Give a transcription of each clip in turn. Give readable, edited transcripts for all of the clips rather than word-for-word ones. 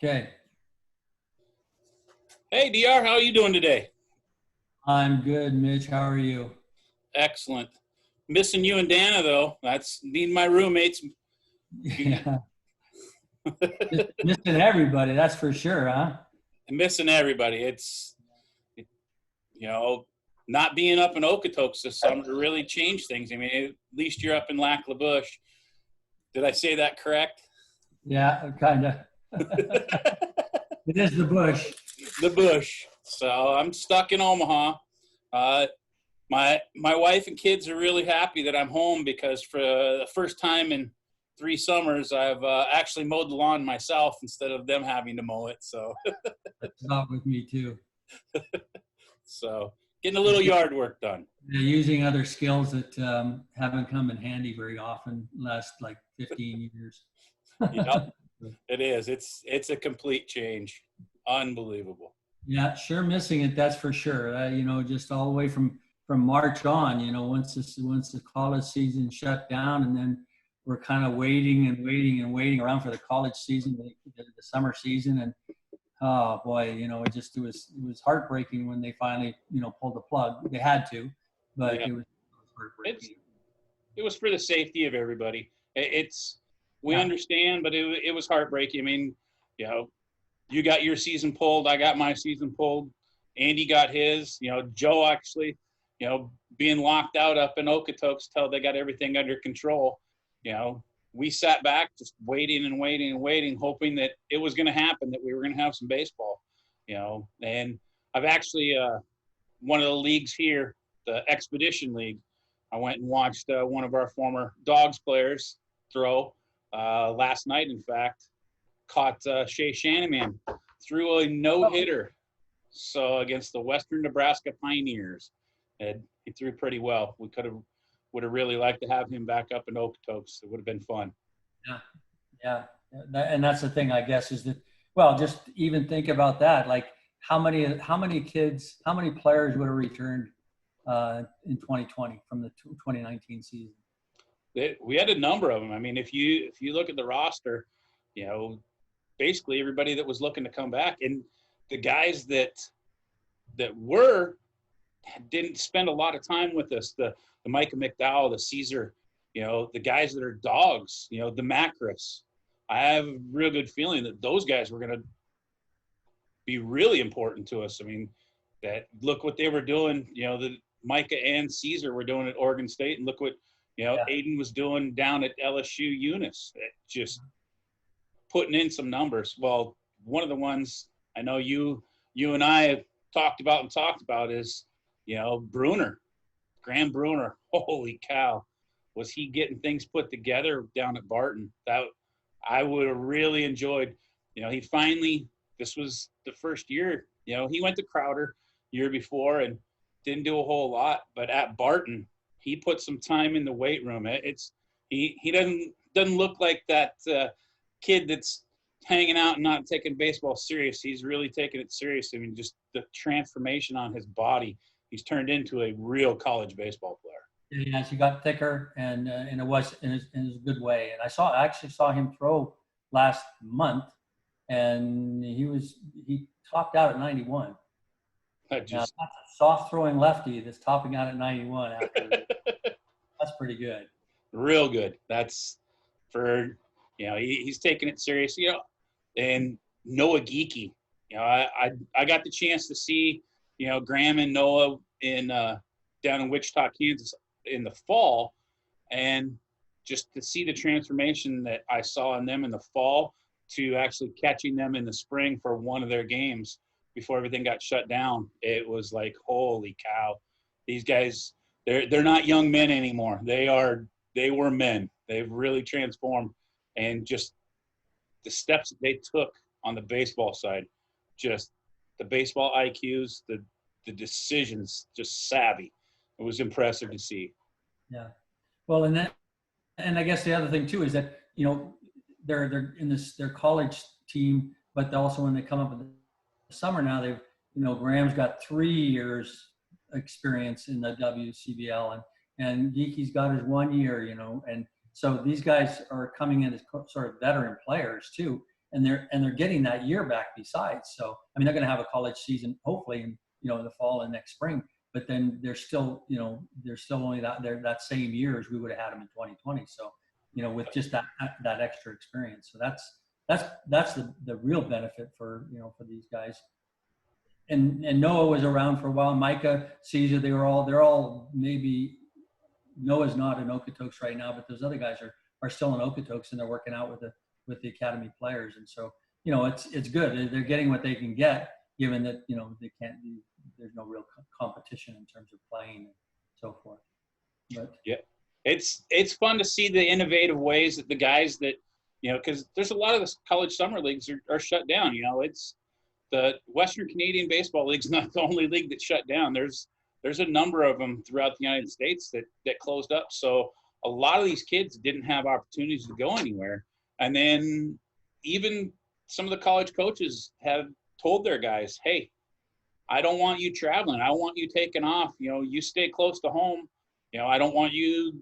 Okay. Hey, DR, how are you doing today? I'm good, Mitch. How are you? Excellent. Missing you and Dana, though. Need my roommates. Yeah. Missing everybody, that's for sure, huh? Missing everybody. You know, not being up in Okotoks this summer really changed things. I mean, at least you're up in Lac La Bush. Did I say that correct? Yeah, kind of. It is the bush. The bush. So I'm stuck in Omaha. Uh, my wife and kids are really happy that I'm home because for the first time in 3 summers, I've actually mowed the lawn myself instead of them having to mow it. So, That's not with me too. so getting a little yard work done. Yeah, using other skills that haven't come in handy very often last like 15 years. Yep, it is. It's a complete change. Unbelievable. Yeah, sure missing it, that's for sure. Just all the way from March on, once the college season shut down, and then we're kind of waiting around for the college season, the summer season, and oh boy, it was heartbreaking when they finally pulled the plug. They had to, but Yeah, it was heartbreaking. it was for the safety of everybody. We understand, but it was heartbreaking. I mean, you know, you got your season pulled, I got my season pulled, Andy got his. Joe actually, being locked out up in Okotoks till they got everything under control. We sat back just waiting and waiting and waiting, hoping that it was going to happen, that we were going to have some baseball. And I've actually one of the leagues here, the Expedition League, I went and watched one of our former Dogs players throw last night. In fact, caught Shea Shanaman threw a no-hitter against the Western Nebraska Pioneers. And he threw pretty well. We would have really liked to have him back up in Okotoks. It would have been fun. Yeah. And that's the thing, I guess, is that, well, just even think about that. Like how many players would have returned in 2020 from the 2019 season? We had a number of them. I mean, if you look at the roster, basically everybody that was looking to come back, and the guys that didn't spend a lot of time with us, the Micah McDowell, the Caesar, the guys that are dogs, the Macris. I have a real good feeling that those guys were going to be really important to us. I mean, that look what they were doing, the Micah and Caesar were doing at Oregon State, and look what, Aiden was doing down at LSU Eunice. Just putting in some numbers. Well, one of the ones I know you and I have talked about is, Graham Bruner. Holy cow. Was he getting things put together down at Barton? That I would have really enjoyed. He finally, this was the first year, he went to Crowder year before and didn't do a whole lot, but at Barton, he put some time in the weight room. He doesn't look like that kid that's hanging out and not taking baseball serious. He's really taking it serious. I mean, just the transformation on his body. He's turned into a real college baseball player. Yeah, he got thicker, and it was in a good way. And I actually saw him throw last month, and he topped out at 91. That's a soft throwing lefty that's topping out at 91 after. That's pretty good. Real good. That's for he's taking it serious. And Noah Geeky. I got the chance to see Graham and Noah down in Wichita, Kansas in the fall, and just to see the transformation that I saw in them in the fall to actually catching them in the spring for one of their games before everything got shut down. It was like, holy cow, these guys, they're not young men anymore. They were men. They've really transformed, and just the steps that they took on the baseball side, just the baseball IQs, the decisions, just savvy. It was impressive to see. Yeah. Well, and I guess the other thing too is that, they're in their college team, but also when they come up in the summer now, Graham's got 3 years experience in the WCBL, and Geeky's got his 1 year, and so these guys are coming in as sort of veteran players too. and they're getting that year back besides. So I mean, they're going to have a college season hopefully in the fall and next spring, but then they're still only that same year as we would have had them in 2020. So with just that extra experience. So that's the real benefit for for these guys. And Noah was around for a while. Micah, Caesar, they're all maybe. Noah's not in Okotoks right now, but those other guys are still in Okotoks, and they're working out with the academy players. And so it's good. They're getting what they can get, given that they can't. There's no real competition in terms of playing and so forth. But yeah, it's fun to see the innovative ways that the guys that because there's a lot of the college summer leagues are shut down. It's the Western Canadian Baseball League's not the only league that's shut down. There's a number of them throughout the United States that closed up. So a lot of these kids didn't have opportunities to go anywhere. And then even some of the college coaches have told their guys, hey, I don't want you traveling. I want you taking off. You stay close to home. I don't want you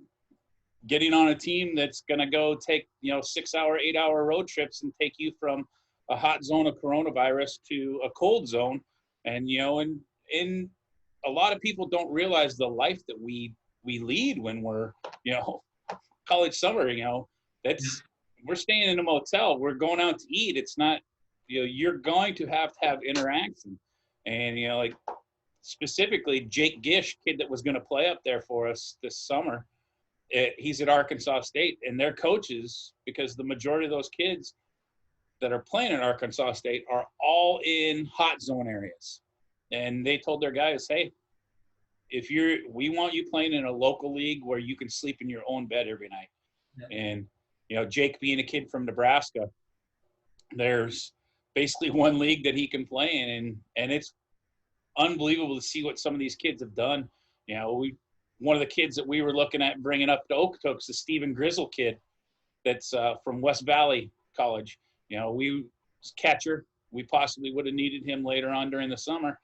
getting on a team that's going to go take, 6-hour, 8-hour road trips and take you from a hot zone of coronavirus to a cold zone. And, in a lot of people don't realize the life that we lead when we're, college summer, we're staying in a motel. We're going out to eat. It's not, you're going to have interaction. And, like specifically Jake Gish, kid that was going to play up there for us this summer, he's at Arkansas State, and their coaches, because the majority of those kids that are playing at Arkansas State are all in hot zone areas. And they told their guys, hey, we want you playing in a local league where you can sleep in your own bed every night. Yeah. And, Jake being a kid from Nebraska, there's basically one league that he can play in. And it's unbelievable to see what some of these kids have done. One of the kids that we were looking at bringing up to Okotoks, the Stephen Grizzle kid that's from West Valley College. We was catcher. We possibly would have needed him later on during the summer.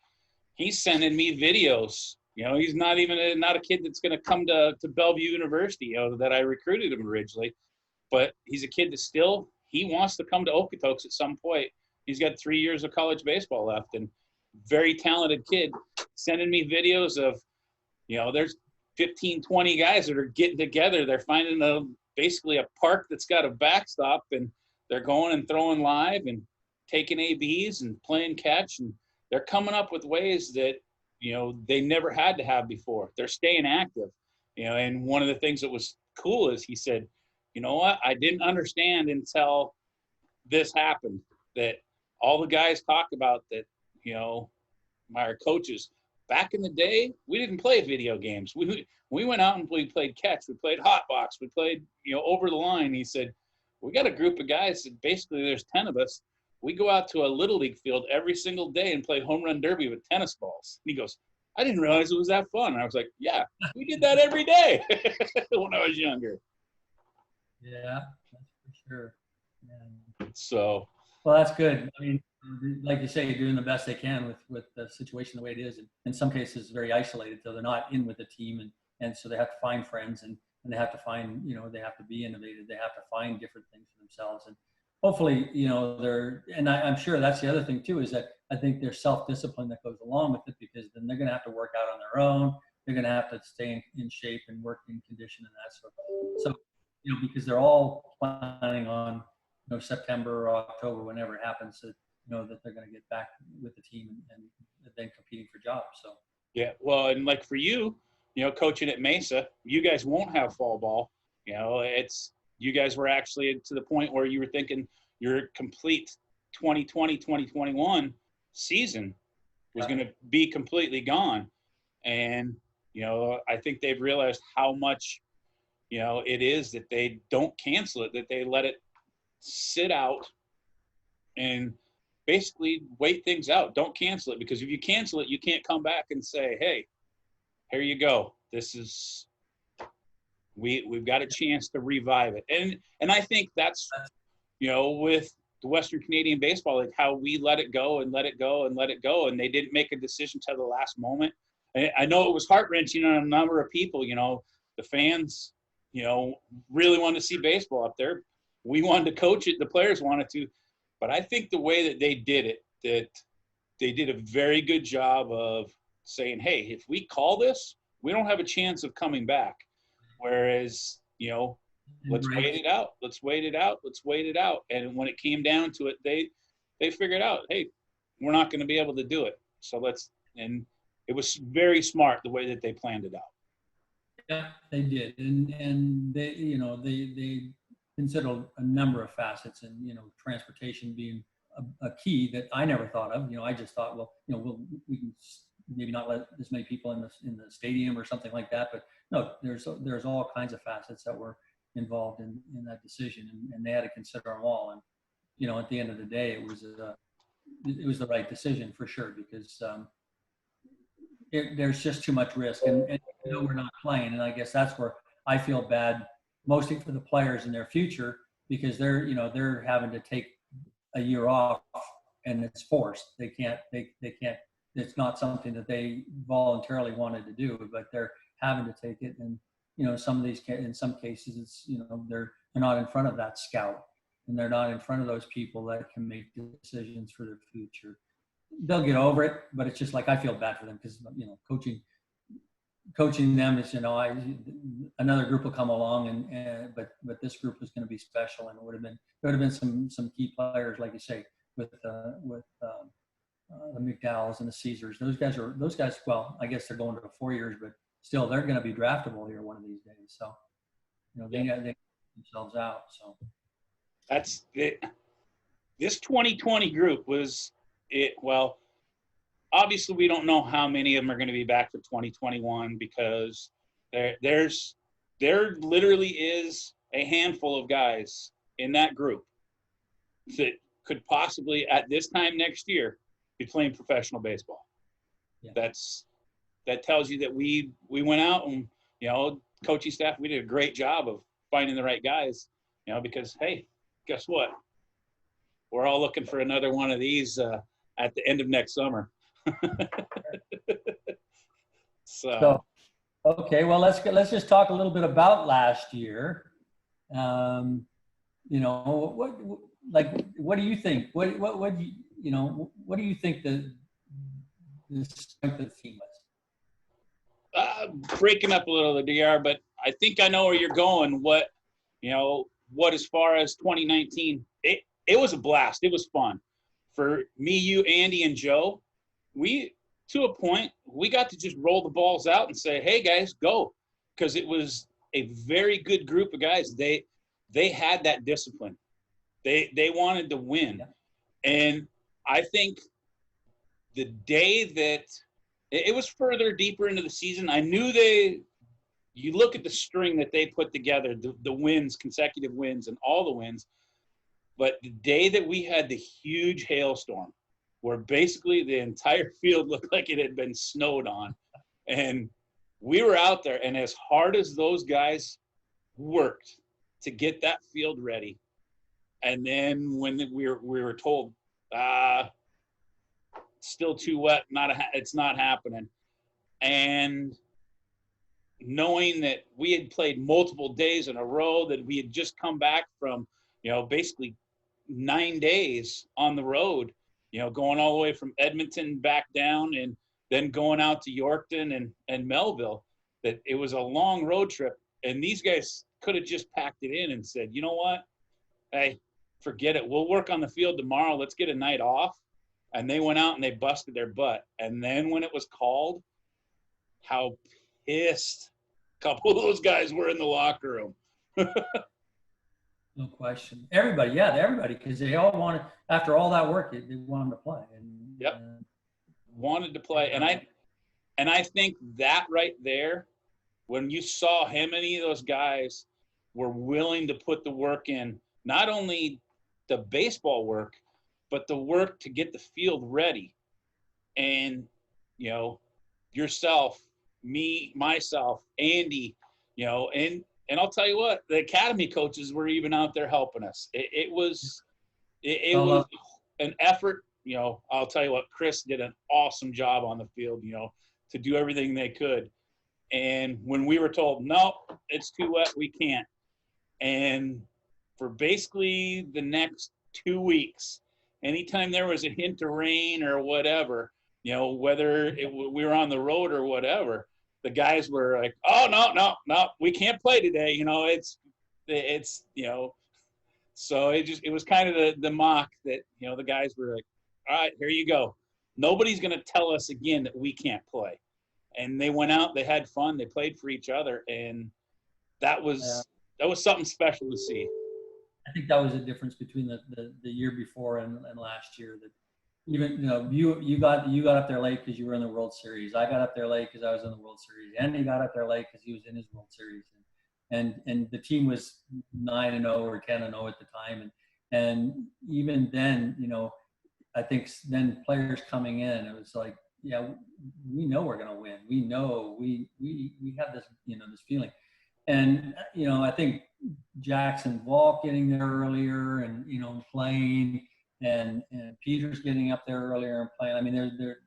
He's sending me videos. He's not a kid that's going to come to Bellevue University, that I recruited him originally. But he's a kid that he wants to come to Okotoks at some point. He's got 3 years of college baseball left, and very talented kid, sending me videos of, there's 15, 20 guys that are getting together. They're finding basically a park that's got a backstop, and they're going and throwing live and taking ABs and playing catch, and they're coming up with ways that, they never had to have before. They're staying active, and one of the things that was cool is he said, you know what, I didn't understand until this happened, that all the guys talk about that, my coaches, back in the day, we didn't play video games. We went out and we played catch. We played hot box. We played, over the line. He said, we got a group of guys that basically there's 10 of us. We go out to a little league field every single day and play home run derby with tennis balls. And he goes, I didn't realize it was that fun. And I was like, yeah, we did that every day when I was younger. Yeah, that's for sure. Yeah. So. Well, that's good. I mean, like you say, doing the best they can with the situation the way it is. And in some cases, very isolated, so they're not in with the team. And so they have to find friends and they have to find, they have to be innovative. They have to find different things for themselves. And hopefully, I'm sure that's the other thing too, is that I think there's self-discipline that goes along with it, because then they're going to have to work out on their own. They're going to have to stay in shape and work in condition and that sort of. So, because they're all planning on, September or October, whenever it happens, that they're going to get back with the team and then competing for jobs. So. Yeah. Well, and like for you, coaching at Mesa, you guys won't have fall ball. You guys were actually to the point where you were thinking your complete 2020, 2021 season was going to be completely gone. And, I think they've realized how much, it is that they don't cancel it, that they let it sit out and basically wait things out. Don't cancel it, because if you cancel it, you can't come back and say, hey, here you go. This is, we've got a chance to revive it. And I think that's, with the Western Canadian Baseball League, how we let it go and let it go and let it go. And they didn't make a decision till the last moment. I know it was heart-wrenching on a number of people, the fans, really wanted to see baseball up there. We wanted to coach it. The players wanted to, But I think the way that they did it, that they did a very good job of saying, hey, if we call this, we don't have a chance of coming back. Whereas, let's wait it out. Let's wait it out. Let's wait it out. And when it came down to it, they figured out, hey, we're not going to be able to do it. So and it was very smart the way that they planned it out. Yeah, they did. And they, they considered a number of facets, and, transportation being a key that I never thought of. I just thought, well, we can maybe not let as many people in the stadium or something like that. But no, there's all kinds of facets that were involved in that decision, and they had to consider them all. And at the end of the day, it was the right decision for sure, because there's just too much risk, and we're not playing. And I guess that's where I feel bad, mostly for the players in their future, because they're having to take a year off, and it's forced. They can't. It's not something that they voluntarily wanted to do, but they're having to take it. And in some cases, it's they're not in front of that scout, and they're not in front of those people that can make decisions for their future. They'll get over it, but it's just like, I feel bad for them, because coaching them is, another group will come along, but this group was going to be special, and there would have been some key players, like you say, with the McDowells and the Caesars. Those guys. Well, I guess they're going to 4 years, but still, they're going to be draftable here one of these days. So, they get themselves out. So that's it. This 2020 group was it. Well, obviously, we don't know how many of them are going to be back for 2021, because there literally is a handful of guys in that group that could possibly, at this time next year, be playing professional baseball. Yeah. That tells you that we went out and, coaching staff, we did a great job of finding the right guys, because, hey, guess what? We're all looking for another one of these at the end of next summer. So okay, well, let's just talk a little bit about last year. What do you think? What do you think the strength of the team was? Breaking up a little, the DR, but I think I know where you're going. What as far as 2019, it was a blast. It was fun for me, you, Andy, and Joe. To a point, we got to just roll the balls out and say, hey, guys, go. Because it was a very good group of guys. They had that discipline. They wanted to win. And I think the day that it was further deeper into the season, I knew you look at the string that they put together, the wins, consecutive wins, and all the wins. But the day that we had the huge hailstorm, where basically the entire field looked like it had been snowed on, and we were out there, and as hard as those guys worked to get that field ready, and then when we were told, still too wet, it's not happening, and knowing that we had played multiple days in a row, that we had just come back from, basically 9 days on the road, going all the way from Edmonton back down, and then going out to Yorkton and Melville, that it was a long road trip. And these guys could have just packed it in and said, you know what? Hey, forget it. We'll work on the field tomorrow. Let's get a night off. And they went out and they busted their butt. And then when it was called, how pissed a couple of those guys were in the locker room. No question. Everybody, because they all wanted, after all that work, they wanted to play. Wanted to play. And I think that right there, when you saw how many of those guys were willing to put the work in, not only the baseball work, but the work to get the field ready. And, yourself, me, myself, Andy, and I'll tell you what, the academy coaches were even out there helping us. It was an effort. I'll tell you what, Chris did an awesome job on the field, to do everything they could. And when we were told, no, it's too wet, we can't. And for basically the next 2 weeks, anytime there was a hint of rain or whatever, whether we were on the road or whatever, the guys were like, oh, no, we can't play today. So it was kind of the mock that, the guys were like, all right, here you go. Nobody's going to tell us again that we can't play. And they went out, they had fun, they played for each other. And that was something special to see. I think that was the difference between the year before and last year. That even you got up there late because you were in the World Series. I got up there late because I was in the World Series. Andy got up there late because he was in his World Series. And the team was 9-0 or 10-0 at the time. And even then, I think then players coming in, it was like, yeah, we know we're going to win. We know we have this, this feeling. And, I think Jackson Volk getting there earlier and, playing and Peters getting up there earlier and playing. I mean, they're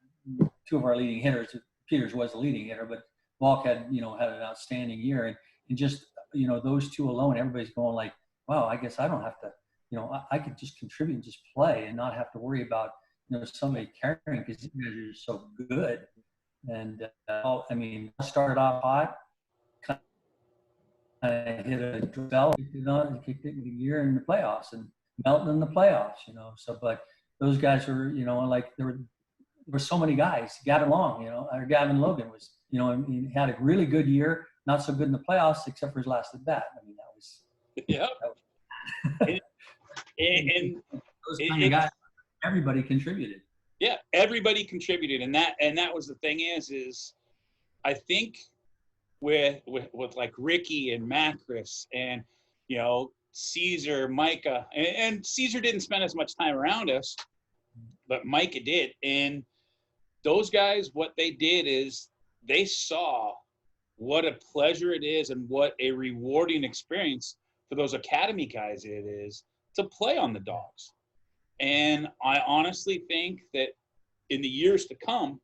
two of our leading hitters. Peters was the leading hitter, but Volk had an outstanding year. And just, those two alone, everybody's going like, wow, I guess I don't have to, I could just contribute and just play and not have to worry about, somebody carrying because you guys are so good. And, I started off hot, kind of hit a spell, kicked it in the year in the playoffs and melting in the playoffs, So, but those guys were, like there were so many guys. Gavin Long, or Gavin Logan was, he had a really good year, not so good in the playoffs except for his last at bat. I mean, that was. Yeah. and those kind of guys, everybody contributed. Yeah, everybody contributed, and that was the thing is I think with like Ricky and Macris and Caesar, Micah, and Caesar didn't spend as much time around us, but Micah did, and those guys, what they did is they saw what a pleasure it is and what a rewarding experience for those academy guys it is to play on the Dogs. And I honestly think that in the years to come,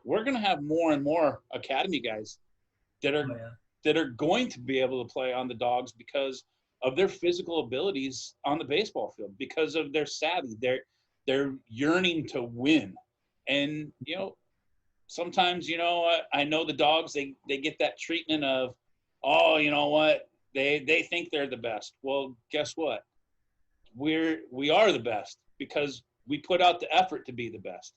we're going to have more and more academy guys that are going to be able to play on the Dogs because of their physical abilities on the baseball field, because of their savvy, their yearning to win. And, sometimes, I know the Dogs, they get that treatment of, oh, you know what, they think they're the best. Well, guess what? We are the best because we put out the effort to be the best.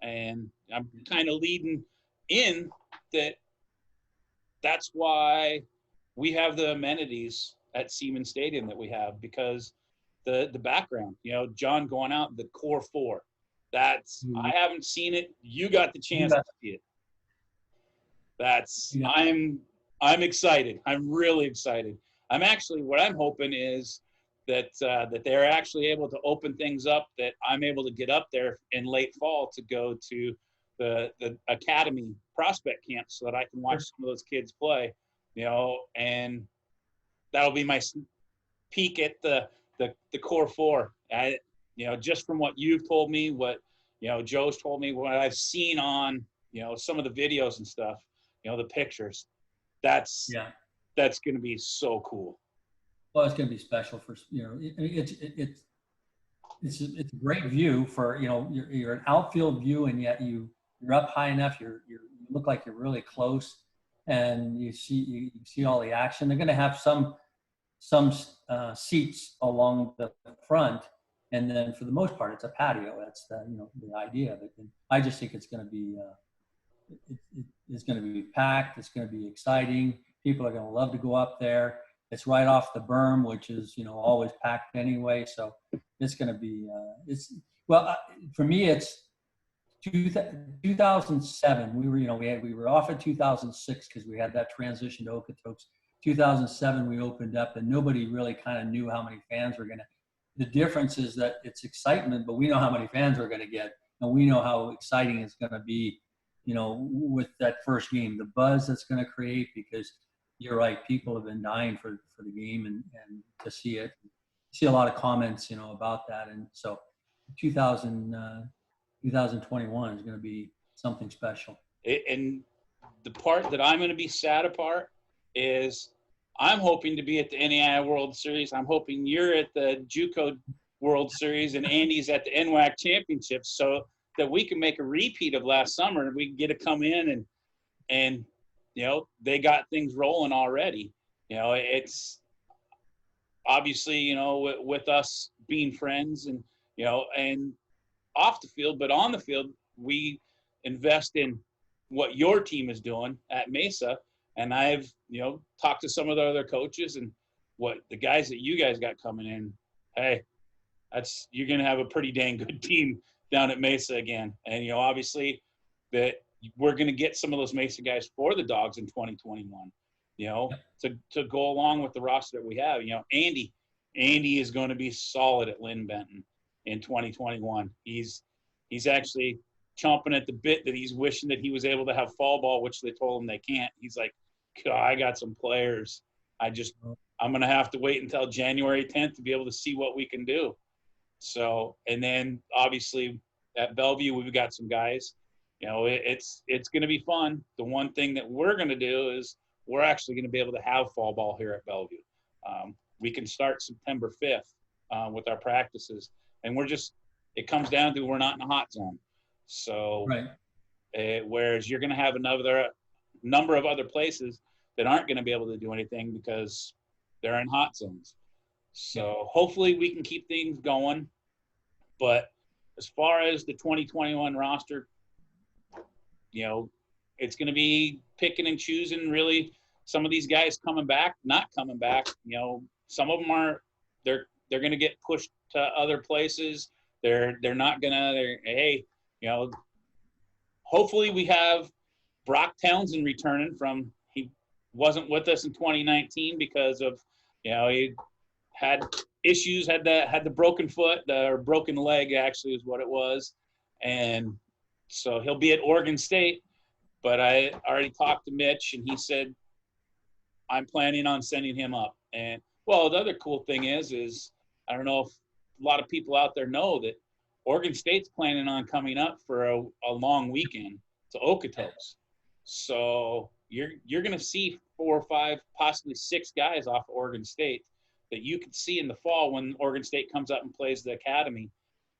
And I'm kind of leading in that's why we have the amenities at Siemens Stadium that we have, because the background, John going out, the core four, I haven't seen it. You got the chance to see it. I'm excited. I'm really excited. What I'm hoping is that they're actually able to open things up, that I'm able to get up there in late fall to go to the academy prospect camp so that I can watch some of those kids play, and that'll be my peek at the core four. Just from what you've told me, what, Joe's told me, what I've seen on, some of the videos and stuff, the pictures, that's going to be so cool. Well, it's going to be special for, it's a great view for, you're an outfield view, and yet you're up high enough. You look like you're really close, and you see all the action. They're going to have some seats along the front, and then for the most part, it's a patio. That's the idea of it. And I just think it's going to be it's going to be packed. It's going to be exciting. People are going to love to go up there. It's right off the berm, which is, always packed anyway. So it's going to be, for me, it's 2007. We were, we were off in 2006 because we had that transition to Okotoks. 2007, we opened up, and nobody really kind of knew how many fans were going to. The difference is that it's excitement, but we know how many fans we're going to get, and we know how exciting it's going to be, with that first game, the buzz that's going to create, because you're right, people have been dying for the game and to see it. See a lot of comments, about that. And so 2021 is going to be something special. And the part that I'm going to be sad apart is I'm hoping to be at the NAIA World Series. I'm hoping you're at the JUCO World Series and Andy's at the NWAC Championship, so that we can make a repeat of last summer and we can get to come in and they got things rolling already. It's obviously, with us being friends and, and off the field, but on the field, we invest in what your team is doing at Mesa. And I've, talked to some of the other coaches and what the guys that you guys got coming in. Hey, you're going to have a pretty dang good team down at Mesa again. And, obviously that we're going to get some of those Mesa guys for the Dogs in 2021, to go along with the roster that we have. Andy is going to be solid at Lynn Benton in 2021. He's actually chomping at the bit that he's wishing that he was able to have fall ball, which they told him they can't. He's like, God, I got some players. I'm going to have to wait until January 10th to be able to see what we can do. So, and then obviously at Bellevue, we've got some guys, it's going to be fun. The one thing that we're going to do is we're actually going to be able to have fall ball here at Bellevue. We can start September 5th with our practices, and it comes down to we're not in a hot zone. So, right. Whereas you're going to have another number of other places that aren't going to be able to do anything because they're in hot zones. So hopefully we can keep things going. But as far as the 2021 roster, it's going to be picking and choosing really. Some of these guys coming back, not coming back, some of them they're going to get pushed to other places. They're not going to, hopefully we have Brock Townsend returning he wasn't with us in 2019 because of, he had issues, had the broken foot, or broken leg actually is what it was. And so he'll be at Oregon State, but I already talked to Mitch and he said, I'm planning on sending him up. And well, the other cool thing is I don't know if a lot of people out there know that Oregon State's planning on coming up for a long weekend to Okotoks. So you're going to see 4 or 5, possibly 6 guys off of Oregon State that you can see in the fall when Oregon State comes up and plays the academy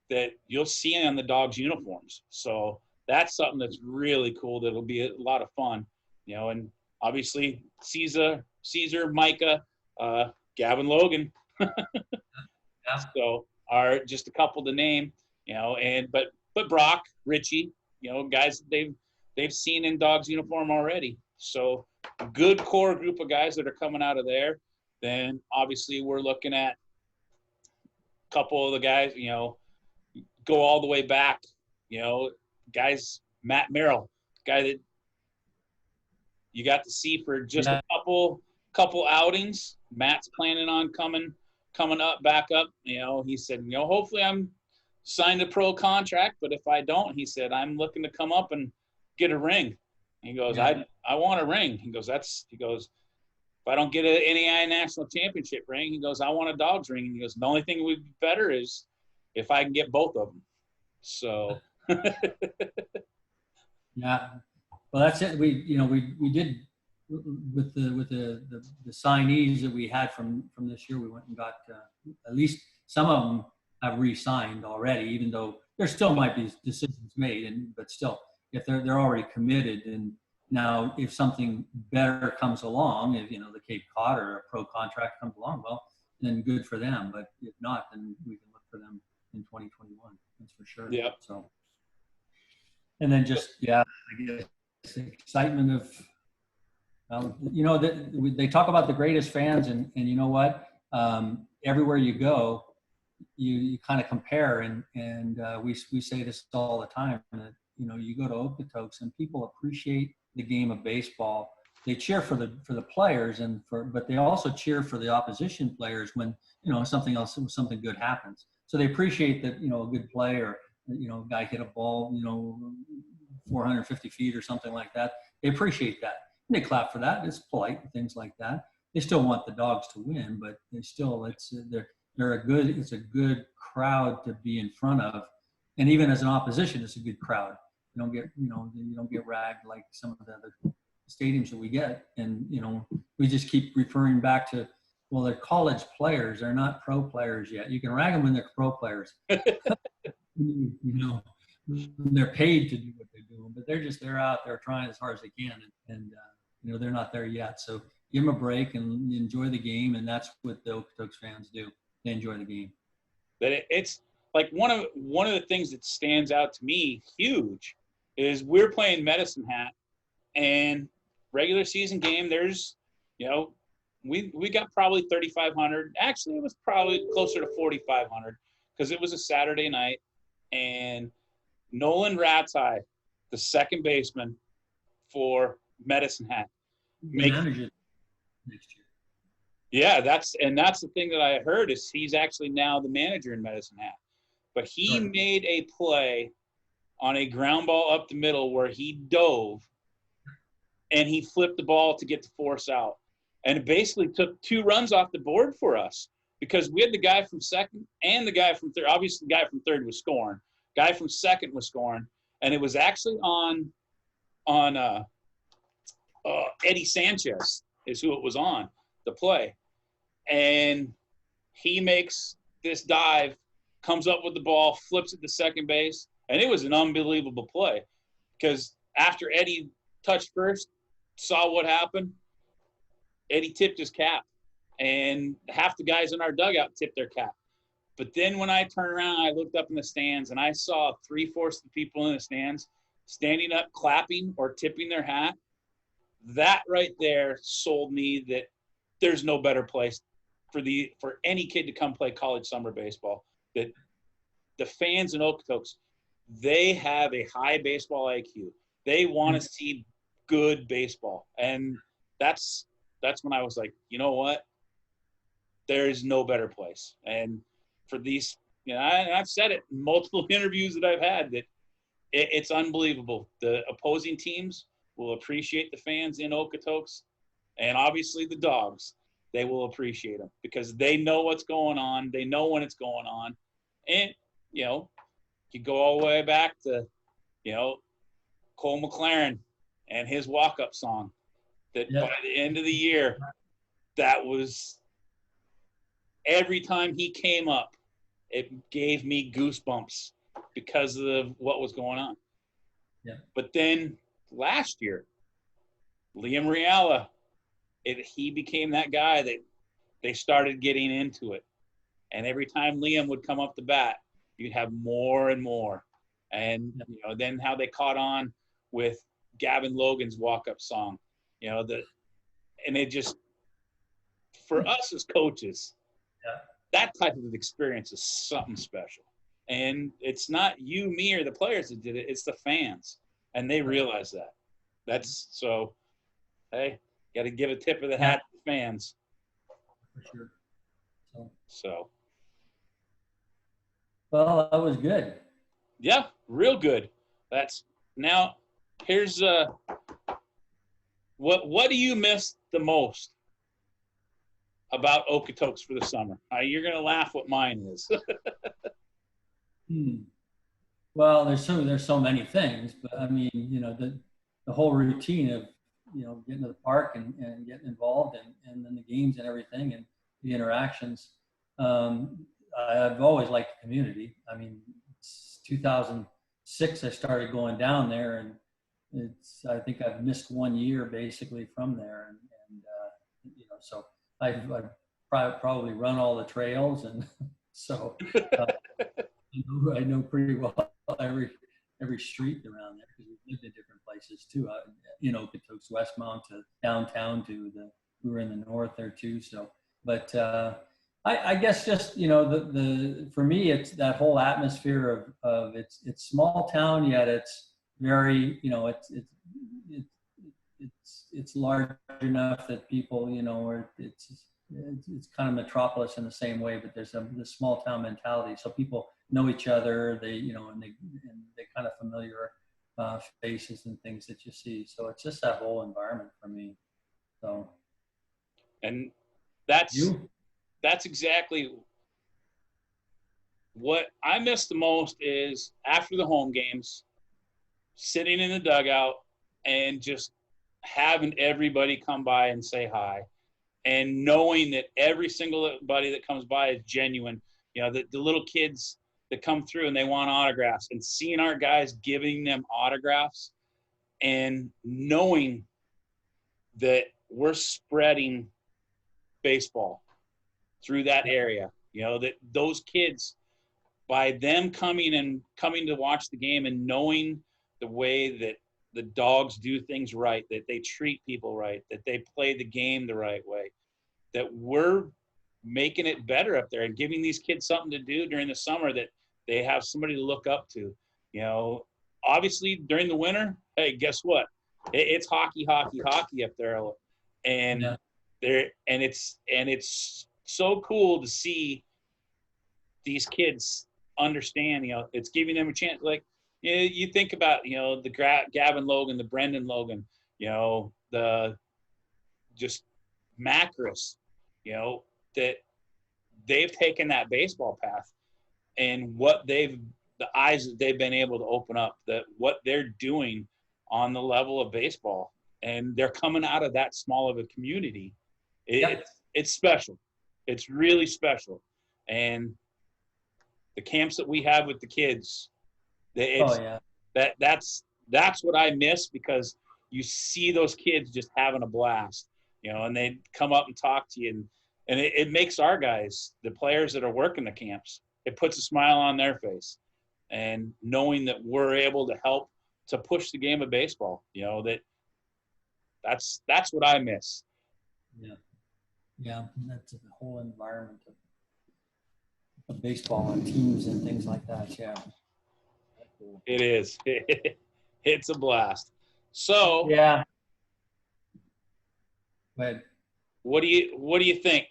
that you'll see on the Dogs uniforms. So that's something that's really cool. That'll be a lot of fun, and obviously Caesar, Micah, Gavin Logan. So are just a couple to name, but Brock, Richie, guys they've seen in Dogs uniform already. So good core group of guys that are coming out of there. Then obviously we're looking at a couple of the guys, go all the way back, guys, Matt Merrill, guy that you got to see for just a couple outings. Matt's planning on coming back up. He said, hopefully I'm signed a pro contract, but if I don't, he said, I'm looking to come up and get a ring. He goes, I want a ring. He goes, if I don't get an NAI national championship ring, he goes, I want a Dogs ring. And he goes, the only thing would be better is if I can get both of them. So. Yeah. Well, that's it. We did with the signees that we had from this year. We went and got at least some of them have re-signed already, even though there still might be decisions made, but still, if they're already committed. And now, if something better comes along, if the Cape Cod or a pro contract comes along, well, then good for them. But if not, then we can look for them in 2021. That's for sure. Yeah. So, and then just I guess the excitement of, they talk about the greatest fans, and you know what? Everywhere you go, you kind of compare, and we say this all the time that you go to Okotoks and people appreciate the game of baseball. They cheer for the players but they also cheer for the opposition players when something good happens. So they appreciate that a good play or a guy hit a ball 450 feet or something like that. They appreciate that. And they clap for that. It's polite and things like that. They still want the Dogs to win, but it's a good crowd to be in front of. And even as an opposition, it's a good crowd. You don't get ragged like some of the other stadiums that we get. And we just keep referring back to well, they're college players. They're not pro players yet. You can rag them when they're pro players. You know, when they're paid to do what they're doing, but they're out there trying as hard as they can, and you know, they're not there yet. So give them a break and enjoy the game, and that's what the Okotoks fans do. They enjoy the game. But it's like one of the things that stands out to me huge is we're playing Medicine Hat, and regular season game, there's, you know, we got probably 3,500. Actually, it was probably closer to 4,500 because it was a Saturday night, and Nolan Ratsai, the second baseman for Medicine Hat, Manager next year. Yeah, that's the thing that I heard is he's actually now the manager in Medicine Hat. But he made a play on a ground ball up the middle where he dove and he flipped the ball to get the force out. And it basically took 2 runs off the board for us because we had the guy from second and the guy from third. Obviously, the guy from third was scoring. Guy from second was scoring. And it was actually on Eddie Sanchez is who it was on, the play. And he makes this dive, comes up with the ball, flips it to second base, and it was an unbelievable play because after Eddie touched first, saw what happened, Eddie tipped his cap, and half the guys in our dugout tipped their cap. But then when I turned around, I looked up in the stands, and I saw 3/4 of the people in the stands standing up, clapping or tipping their hat. That right there sold me that there's no better place for any kid to come play college summer baseball. That the fans in Okotoks, they have a high baseball IQ. They want to see good baseball. And that's when I was like, you know what? There is no better place. And for these, you know, I've said it in multiple interviews that I've had that it's unbelievable. The opposing teams will appreciate the fans in Okotoks, and obviously the Dogs. They will appreciate them because they know what's going on. They know when it's going on. And, you know, you go all the way back to, you know, Cole McLaren and his walk-up song that by the end of the year, that was every time he came up, it gave me goosebumps because of what was going on. Yeah. But then last year, Liam Riala, he became that guy that they started getting into it. And every time Liam would come up the bat, you'd have more and more. And, you know, then how they caught on with Gavin Logan's walk-up song, you know, and it just, for us as coaches, that type of experience is something special. And it's not you, me, or the players that did it. It's the fans. And they realize that. That's so, hey, got to give a tip of the hat to the fans. For sure. So. Well, that was good. Yeah, real good. Now, here's what do you miss the most about Okotoks for the summer? You're going to laugh what mine is. Well, there's so many things, but I mean, you know, the whole routine of, you know, getting to the park and getting involved and then the games and everything and the interactions. I've always liked the community. I mean, it's 2006 I started going down there, and I think I've missed 1 year basically from there, and you know, so I've probably run all the trails, and so I know pretty well every street around there because we've lived in different places too. You know, Okotoks, Westmount to downtown to we were in the north there too. So, but I guess just, you know, the for me it's that whole atmosphere of it's small town, yet it's very, you know, it's large enough that people, you know, it's kind of metropolis in the same way, but there's this small town mentality. So people know each other, they, you know, and they kind of familiar faces and things that you see. So it's just that whole environment for me. So. And that's exactly what I miss the most is after the home games, sitting in the dugout and just having everybody come by and say hi. and knowing that every single buddy that comes by is genuine. You know, the little kids that come through and they want autographs, and seeing our guys giving them autographs and knowing that we're spreading baseball through that area. You know, that those kids, by them coming to watch the game and knowing the way that the Dogs do things right, that they treat people right, that they play the game the right way, that we're making it better up there and giving these kids something to do during the summer, that they have somebody to look up to. You know, obviously during the winter, hey, guess what? It's hockey up there. And Yeah. it's so cool to see these kids understand, you know, it's giving them a chance. Like, you think about, you know, the Gavin Logan, the Brendan Logan, you know, the just Macris, you know, that they've taken that baseball path, and the eyes that they've been able to open up, that what they're doing on the level of baseball, and they're coming out of that small of a community. It's special. It's really special. And the camps that we have with the kids, that's what I miss, because you see those kids just having a blast, you know, and they come up and talk to you, and it makes our guys, the players that are working the camps, it puts a smile on their face. And knowing that we're able to help to push the game of baseball, you know, that's what I miss. Yeah, that's the whole environment of baseball and teams and things like that. Yeah, it is. It's a blast. So yeah. But what do you think?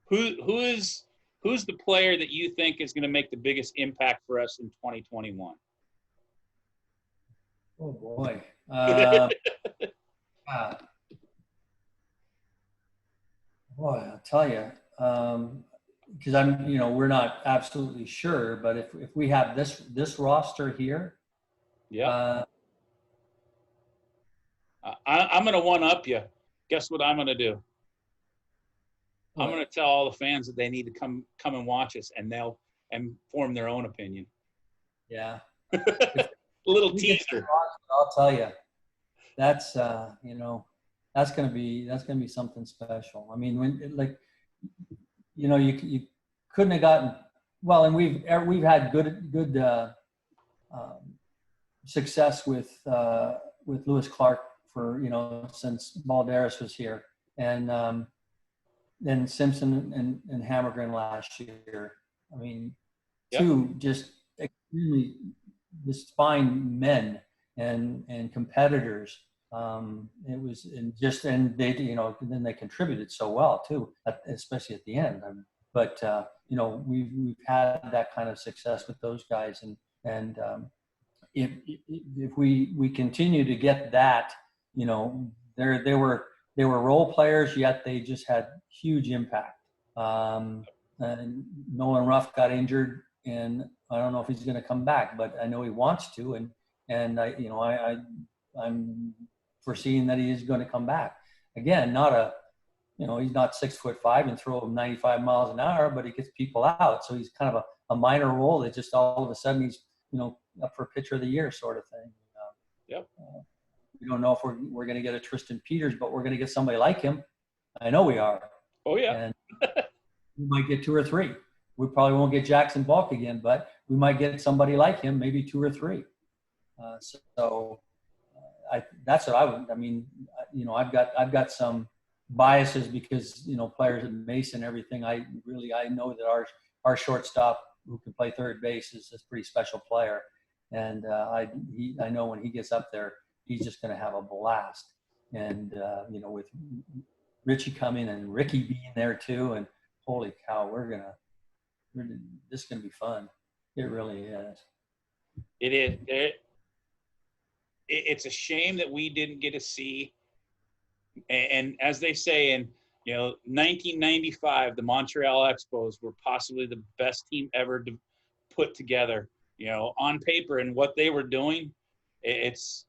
Who's the player that you think is going to make the biggest impact for us in 2021? oh boy, boy, I'll tell you, because we're not absolutely sure, but if we have this roster here, yeah, I'm going to one up you. Guess what I'm going to do? I'm going to tell all the fans that they need to come and watch us, and they'll form their own opinion. Yeah. A little teaser. I'll tell you, that's that's going to be something special. I mean, when you couldn't have gotten well, and we've had good success with Lewis Clark for since Balderas was here, and then Simpson and Hammergren last year. I mean, two just extremely just fine men and competitors. It was and they then they contributed so well too, especially at the end. But we've had that kind of success with those guys, and if we continue to get that, they were role players, yet they just had huge impact. And Nolan Ruff got injured, and I don't know if he's going to come back, but I know he wants to, and I'm foreseeing that he is going to come back. Again, he's not 6'5" and throw him 95 miles an hour, but he gets people out. So he's kind of a minor role that just all of a sudden he's up for pitcher of the year sort of thing. We don't know if we're going to get a Tristan Peters, but we're going to get somebody like him. I know we are. Oh yeah. And we might get two or three. We probably won't get Jackson Balk again, but we might get somebody like him, maybe two or three. That's what I would. I mean, I've got some biases because players at Mason, everything. I know that our shortstop who can play third base is a pretty special player, and I know when he gets up there, he's just going to have a blast. And with Richie coming and Ricky being there too, and holy cow, this is going to be fun. It really is. It is. It's a shame that we didn't get to see. And as they say in 1995, the Montreal Expos were possibly the best team ever to put together. On paper and what they were doing, it's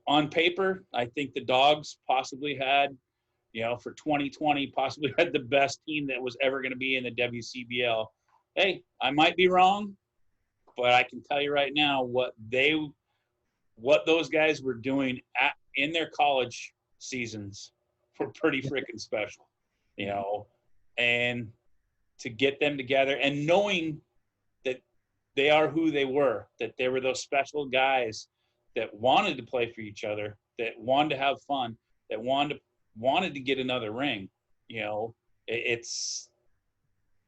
on paper. I think the Dogs possibly had for 2020 possibly had the best team that was ever going to be in the WCBL. Hey, I might be wrong, but I can tell you right now what those guys were doing in their college seasons were pretty freaking special, and to get them together and knowing that they are who they were, that they were those special guys that wanted to play for each other, that wanted to have fun, that wanted to get another ring. It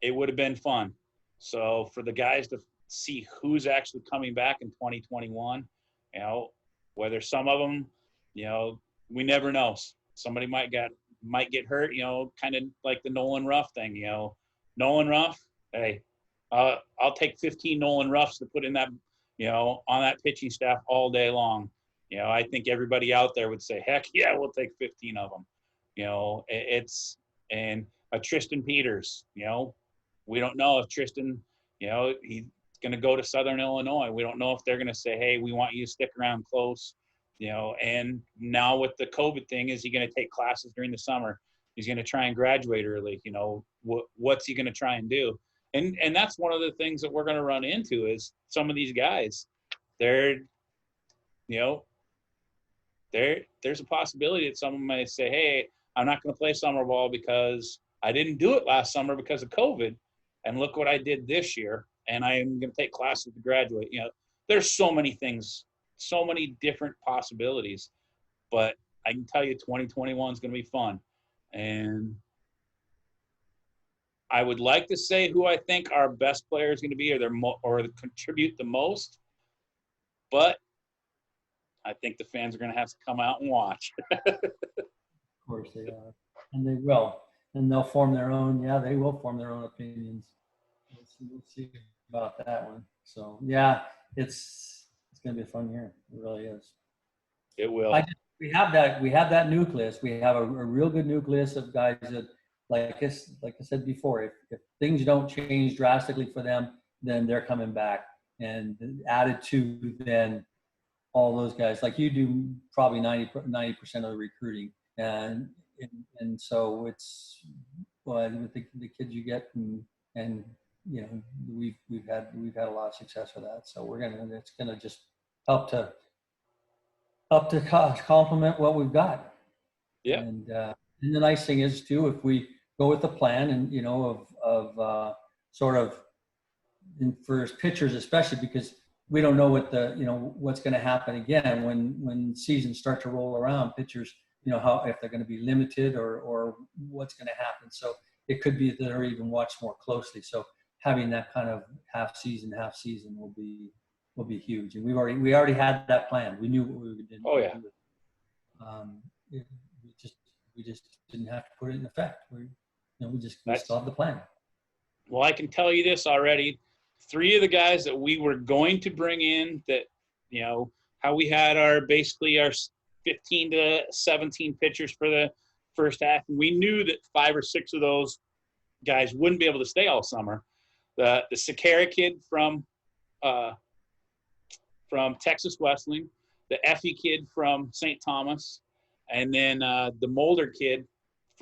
would have been fun. So for the guys to see who's actually coming back in 2021, whether some of them, we never know. Somebody might get hurt, kind of like the Nolan Ruff thing, Nolan Ruff, hey, I'll take 15 Nolan Ruffs to put in that, on that pitching staff all day long. I think everybody out there would say, heck yeah, we'll take 15 of them. And a Tristan Peters, we don't know if Tristan, he's going to go to Southern Illinois. We don't know if they're going to say, hey, we want you to stick around close, and now with the COVID thing, is he going to take classes during the summer? He's going to try and graduate early. What's he going to try and do? And that's one of the things that we're going to run into is some of these guys, there's a possibility that someone may say, hey, I'm not going to play summer ball because I didn't do it last summer because of COVID. And look what I did this year. And I'm going to take classes to graduate. There's so many things, so many different possibilities. But I can tell you 2021 is going to be fun. And I would like to say who I think our best player is going to be or contribute the most. But I think the fans are going to have to come out and watch. Of course they are. And they will. And they'll form their own. Yeah, they will form their own opinions. We'll see about that one. So, yeah, it's going to be a fun year. It really is. It will. We have that nucleus. We have a real good nucleus of guys that, like I said before, if things don't change drastically for them, then they're coming back. And added to then all those guys, like you do probably 90% of the recruiting. And so it's with the kids you get and we've had a lot of success with that. So it's gonna just help to complement what we've got. Yeah. And the nice thing is too, if we go with the plan and of sort of for pitchers especially, because we don't know what's going to happen again when seasons start to roll around. Pitchers, how if they're going to be limited or what's going to happen. So it could be that they're even watched more closely. So having that kind of half season will be huge. And we already had that plan. We knew what we were doing. Oh yeah. We just didn't have to put it in effect. We still have the plan. Well, I can tell you this already. 3 of the guys that we were going to bring in that, how we had basically our 15 to 17 pitchers for the first half. And we knew that 5 or 6 of those guys wouldn't be able to stay all summer. The Sakara kid from Texas Wesleyan, the Effie kid from St. Thomas, and then the Mulder kid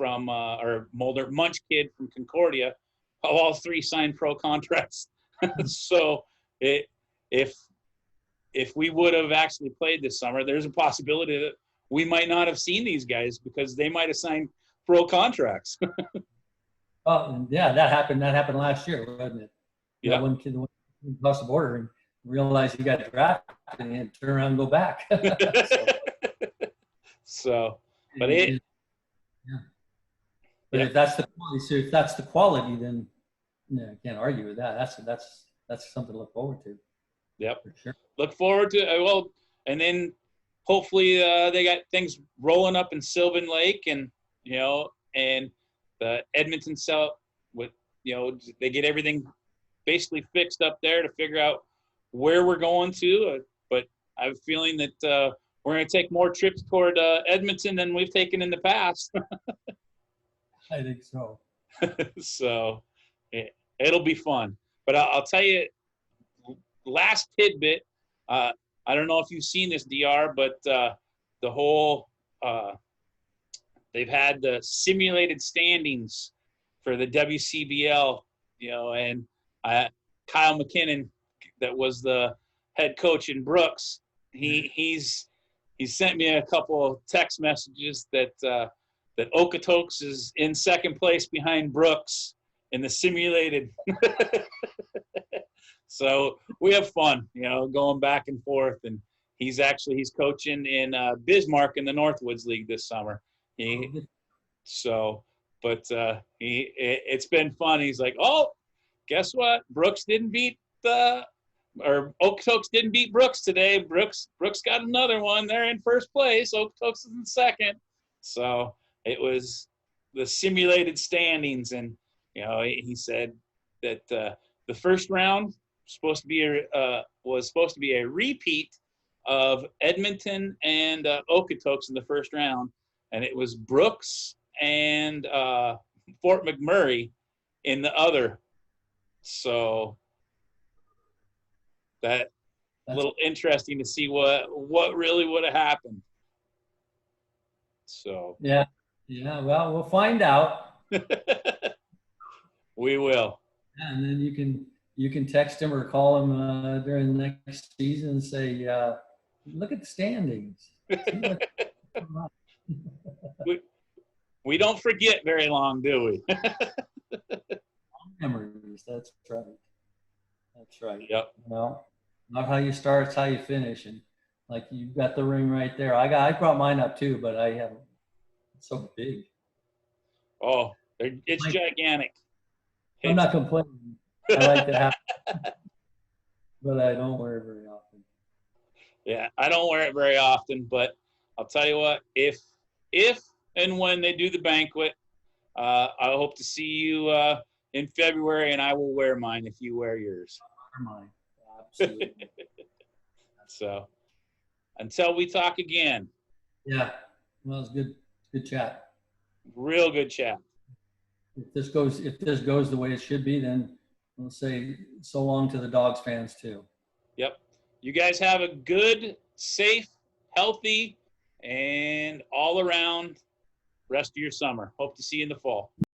Munch kid from Concordia. All 3 signed pro contracts. So if we would have actually played this summer, there's a possibility that we might not have seen these guys because they might have signed pro contracts. Oh, yeah, that happened last year, wasn't it? Yeah. One kid went across the border and realized he got drafted and turn around and go back. But if that's the quality, then I can't argue with that. That's something to look forward to. Yep. For sure. Look forward to and then hopefully they got things rolling up in Sylvan Lake and the Edmonton South with they get everything basically fixed up there to figure out where we're going to. But I have a feeling that we're going to take more trips toward Edmonton than we've taken in the past. I think so. So it'll be fun. But I'll tell you, last tidbit, I don't know if you've seen this, DR, but the whole they've had the simulated standings for the WCBL, and Kyle McKinnon, that was the head coach in Brooks. He's sent me a couple of text messages that Okotoks is in second place behind Brooks in the simulated. So we have fun, going back and forth. And he's coaching in Bismarck in the Northwoods League this summer. It's been fun. He's like, oh, guess what? Okotoks didn't beat Brooks today. Brooks got another one. They're in first place. Okotoks is in second. So it was the simulated standings, and he said that the first round was supposed to be a repeat of Edmonton and Okotoks in the first round, and it was Brooks and Fort McMurray in the other. So that's a little interesting to see what really would have happened. So yeah. Well, we'll find out. We will. Yeah, and then you can text him or call him during the next season and say, look at the standings. We don't forget very long, do we? Memories. That's right. That's right. Yep. Not how you start, it's how you finish. And like, you've got the ring right there. I brought mine up too, but I haven't. It's so big. Oh, it's gigantic. I'm not complaining. I like to have, but I don't wear it very often. Yeah, I don't wear it very often, but I'll tell you what, if and when they do the banquet, I hope to see you in February, and I will wear mine if you wear yours. Mine. Absolutely. So until we talk again. Yeah. Well, it's good chat. Real good chat. If this goes the way it should be, then we'll say so long to the Dawgs fans too. Yep. You guys have a good, safe, healthy, and all around rest of your summer. Hope to see you in the fall.